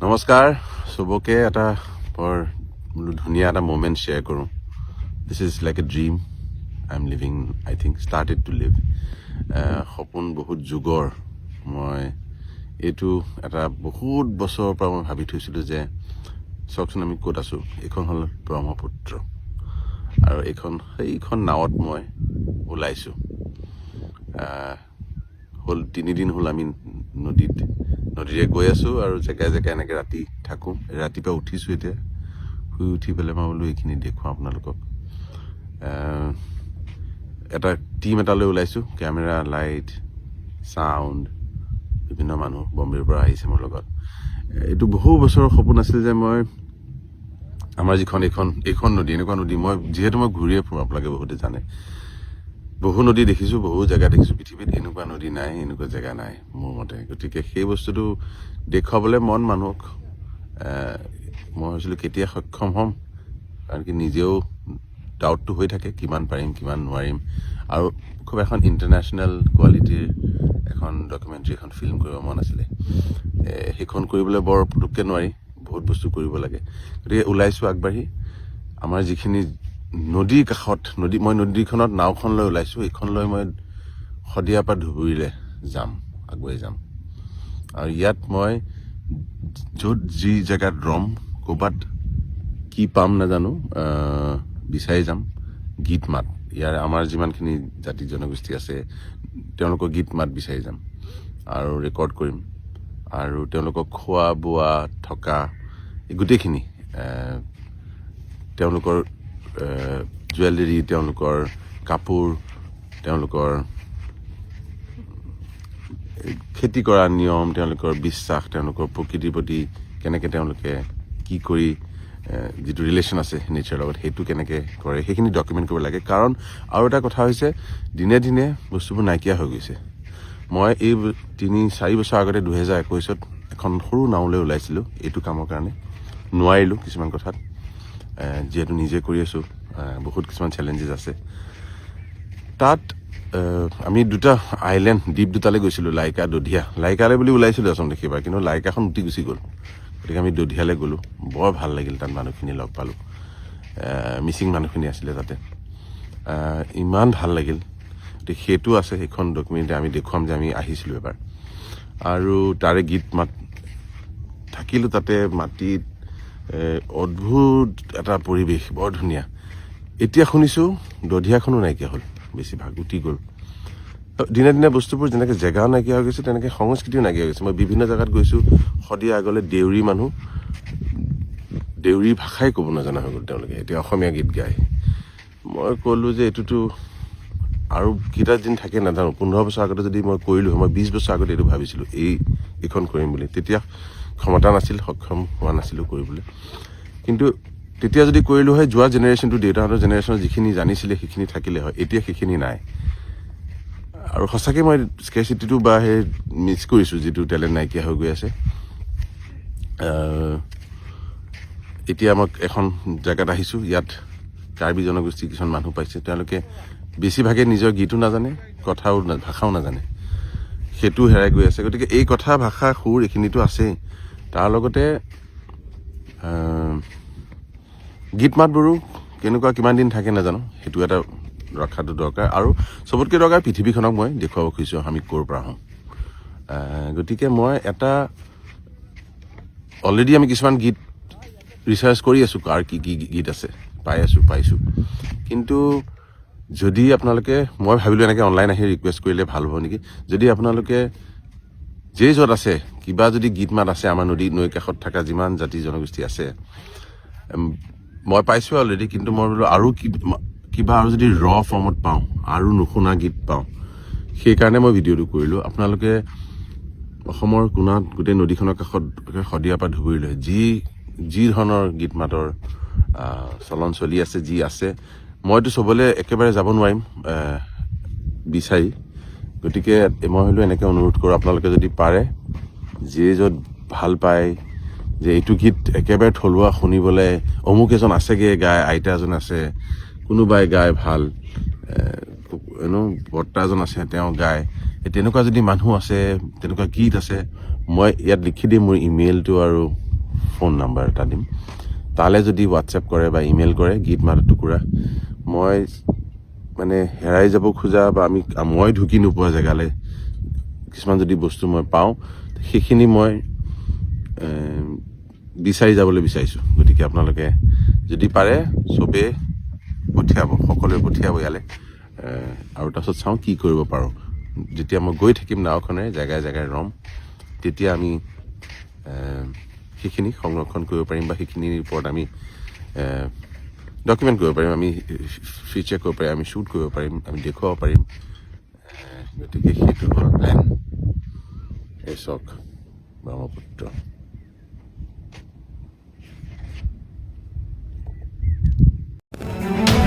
নমস্কাৰ সবকে এটা বৰ ধুনীয়া এটা মোমেন্ট শ্বেয়াৰ কৰোঁ this is like a dream I am living I think started to live সপোন বহুত যুগৰ মই এইটো এটা বহুত বছৰৰ পৰা মই ভাবি থৈছিলোঁ যে চাওকচোন আমি ক'ত আছোঁ এইখন হ'ল ব্ৰহ্মপুত্ৰ আৰু সেইখন নাৱত মই ওলাইছোঁ হ'ল 3 দিন হ'ল আমি নদীৰে গৈ আছোঁ আৰু জেগাই জেগাই এনেকৈ ৰাতি থাকোঁ ৰাতিপুৱা উঠিছোঁ এতিয়া শুই উঠি পেলাই মই বোলো এইখিনি দেখুৱাওঁ আপোনালোকক এটা টিম এটালৈ ওলাইছোঁ কেমেৰা লাইট চাউণ্ড বিভিন্ন মানুহ বম্বেৰ পৰা আহিছে মোৰ লগত এইটো বহু বছৰৰ সপোন আছিল যে মই আমাৰ এইখন নদী এনেকুৱা নদী মই যিহেতু মই ঘূৰিয়ে ফুৰোঁ আপোনালোকে বহুতে জানে বহু নদী দেখিছোঁ বহু জেগা দেখিছোঁ পৃথিৱীত এনেকুৱা নদী নাই এনেকুৱা জেগা নাই মোৰ মতে গতিকে সেই বস্তুটো দেখুৱাবলৈ মানুহক মই ভাবিছিলোঁ কেতিয়া সক্ষম হ'ম কাৰণ কি নিজেও ডাউটটো হৈ থাকে কিমান পাৰিম কিমান নোৱাৰিম আৰু খুব এখন ইণ্টাৰনেশ্যনেল কোৱালিটিৰ এখন ডকুমেণ্টাৰী এখন ফিল্ম কৰিব মন আছিলে সেইখন কৰিবলৈ বৰ পুটুককৈ নোৱাৰি বহুত বস্তু কৰিব লাগে গতিকে ওলাইছোঁ আগবাঢ়ি আমাৰ যিখিনি নদীৰ কাষত মই নদীখনত নাওখন লৈ ওলাইছোঁ এইখন লৈ মই শদিয়াৰ পৰা ধুবুৰীলৈ আগুৱাই যাম আৰু ইয়াত মই য'ত যি জেগাত ৰম ক'ৰবাত কি পাম নাজানো বিচাৰি যাম গীত মাত ইয়াৰ আমাৰ যিমানখিনি জাতি জনগোষ্ঠী আছে তেওঁলোকৰ গীত মাত বিচাৰি যাম আৰু ৰেকৰ্ড কৰিম আৰু তেওঁলোকক খোৱা বোৱা থকা গোটেইখিনি তেওঁলোকৰ জুৱেলাৰী তেওঁলোকৰ কাপোৰ তেওঁলোকৰ খেতি কৰা নিয়ম তেওঁলোকৰ বিশ্বাস তেওঁলোকৰ প্ৰকৃতিৰ প্ৰতি কেনেকৈ তেওঁলোকে কি কৰি যিটো ৰিলেশ্যন আছে নেচাৰৰ লগত সেইটো কেনেকৈ কৰে সেইখিনি ডকুমেণ্ট কৰিব লাগে কাৰণ আৰু এটা কথা হৈছে দিনে দিনে বস্তুবোৰ নাইকিয়া হৈ গৈছে মই এই 3-4 বছৰ আগতে 2021ত এখন সৰু নাওলৈ ওলাইছিলোঁ এইটো কামৰ কাৰণে নোৱাৰিলোঁ কিছুমান কথাত যিহেতু নিজে কৰি আছোঁ বহুত কিছুমান চেলেঞ্জেছ আছে তাত আমি দুটা দ্বীপ দুটালৈ গৈছিলোঁ লাইকা দধিয়া লাইকালৈ বুলি ওলাইছিলোঁ আচলতে সেইবাৰ কিন্তু লাইকাখন উটি গুচি গ'ল গতিকে আমি দধিয়ালৈ গ'লোঁ বৰ ভাল লাগিল তাত মানুহখিনি লগ পালোঁ মিচিং মানুহখিনি আছিলে তাতে ইমান ভাল লাগিল গতিকে সেইটো আছে সেইখন ডকুমেণ্টে আমি দেখুৱাম যে আমি আহিছিলোঁ এবাৰ আৰু তাৰে গীত মাত থাকিলোঁ তাতে মাটিত অদ্ভুত এটা পৰিৱেশ বৰ ধুনীয়া এতিয়া শুনিছোঁ দধিয়াখনো নাইকিয়া হ'ল বেছিভাগ উটি গ'ল দিনে দিনে বস্তুবোৰ যেনেকৈ জেগাও নাইকিয়া হৈ গৈছে তেনেকৈ সংস্কৃতিও নাইকিয়া হৈ গৈছে মই বিভিন্ন জেগাত গৈছোঁ শদিয়া আগলৈ দেউৰী মানুহ দেউৰী ভাষাই ক'ব নজনা হৈ গ'ল তেওঁলোকে এতিয়া অসমীয়া গীত গায় মই ক'লোঁ যে এইটোতো আৰু কেইটা দিন থাকে নাজানো 15 বছৰ আগতে যদি মই কৰিলোঁ মই 20 বছৰ আগতে এইটো ভাবিছিলোঁ এইখন কৰিম বুলি তেতিয়া ক্ষমতা নাছিল সক্ষম হোৱা নাছিলোঁ কৰিবলৈ কিন্তু তেতিয়া যদি কৰিলোঁ হয় যোৱা জেনেৰেশ্যনটো দেউতাহঁতৰ জেনেৰেশ্যনৰ যিখিনি জানিছিলে সেইখিনি থাকিলে হয় এতিয়া সেইখিনি নাই আৰু সঁচাকৈ মই স্কেৰচিটিটো বা সেই মিছ কৰিছোঁ যিটো টেলেণ্ট নাইকিয়া হৈ গৈ আছে এতিয়া মই এখন জেগাত আহিছোঁ ইয়াত কাৰ্বি জনগোষ্ঠীৰ কিছুমান মানুহ পাইছে তেওঁলোকে বেছিভাগে নিজৰ গীতো নাজানে ভাষাও নাজানে সেইটো হেৰাই গৈ আছে গতিকে এই কথা ভাষা সুৰ এইখিনিতো আছেই তাৰ লগতে গীত মাতবোৰো কেনেকুৱা কিমান দিন থাকে নাজানো সেইটো এটা ৰখাটো দৰকাৰ আৰু চবতকৈ দৰকাৰ পৃথিৱীখনক মই দেখুৱাব খুজিছোঁ আমি ক'ৰ পৰা আহোঁ গতিকে মই এটা অলৰেডি আমি কিছুমান গীত ৰিচাৰ্চ কৰি আছোঁ কাৰ কি কি গীত আছে পাইছোঁ কিন্তু যদি আপোনালোকে মই ভাবিলোঁ এনেকৈ অনলাইন আহি ৰিকুৱেষ্ট কৰিলে ভাল হ'ব নেকি যদি আপোনালোকে য'ত আছে কিবা যদি গীত মাত আছে আমাৰ নৈ কাষত থকা যিমান জাতি জনগোষ্ঠী আছে মই পাইছোঁ অলৰেডি কিন্তু মই বোলো আৰু কিবা আৰু যদি ফৰ্মত পাওঁ আৰু নুশুনা গীত পাওঁ সেইকাৰণে মই ভিডিঅ'টো কৰিলোঁ আপোনালোকে অসমৰ কোণাত গোটেই নদীখনৰ কাষত শদিয়াৰ পৰা ধুবুৰীলৈ যি ধৰণৰ গীত মাতৰ চলন চলি আছে যি আছে মইতো চবলৈ একেবাৰে যাব নোৱাৰিম বিচাৰি গতিকে মই হ'লেও এনেকৈ অনুৰোধ কৰোঁ আপোনালোকে যদি পাৰে যিয়ে য'ত ভাল পায় যে এইটো গীত একেবাৰে থলুৱা শুনিবলৈ অমুক এজন আছেগৈ গায় আইতা এজন আছে কোনোবাই গায় ভাল বৰ্তা এজন আছে তেওঁ গায় তেনেকুৱা যদি মানুহ আছে তেনেকুৱা গীত আছে মই ইয়াত লিখি দিম মোৰ ইমেইলটো আৰু ফোন নাম্বাৰ এটা দিম তালৈ যদি হোৱাটছএপ কৰে বা ইমেইল কৰে গীত মাত টুকুৰা মই মানে হেৰাই যাব খোজা বা মই ঢুকি নোপোৱা জেগালৈ কিছুমান যদি বস্তু মই পাওঁ সেইখিনি মই বিচাৰি যাবলৈ বিচাৰিছোঁ গতিকে আপোনালোকে যদি পাৰে চবেই পঠিয়াব সকলোৱে পঠিয়াব ইয়ালৈ আৰু তাৰপিছত চাওঁ কি কৰিব পাৰোঁ যেতিয়া মই গৈ থাকিম নাওখনে জেগাই জেগাই ৰম তেতিয়া আমি সেইখিনি সংৰক্ষণ কৰিব পাৰিম বা সেইখিনিৰ ওপৰত আমি ডকুমেণ্ট কৰিব পাৰিম আমি ফিচাৰ কৰিব পাৰিম আমি শ্বুট কৰিব পাৰিম আমি দেখুৱাব পাৰিম গতিকে সেইটো হ'ল প্লেন এই চাওক ব্ৰহ্মপুত্ৰ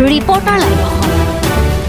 ৰিপৰ্টাৰ লাইভ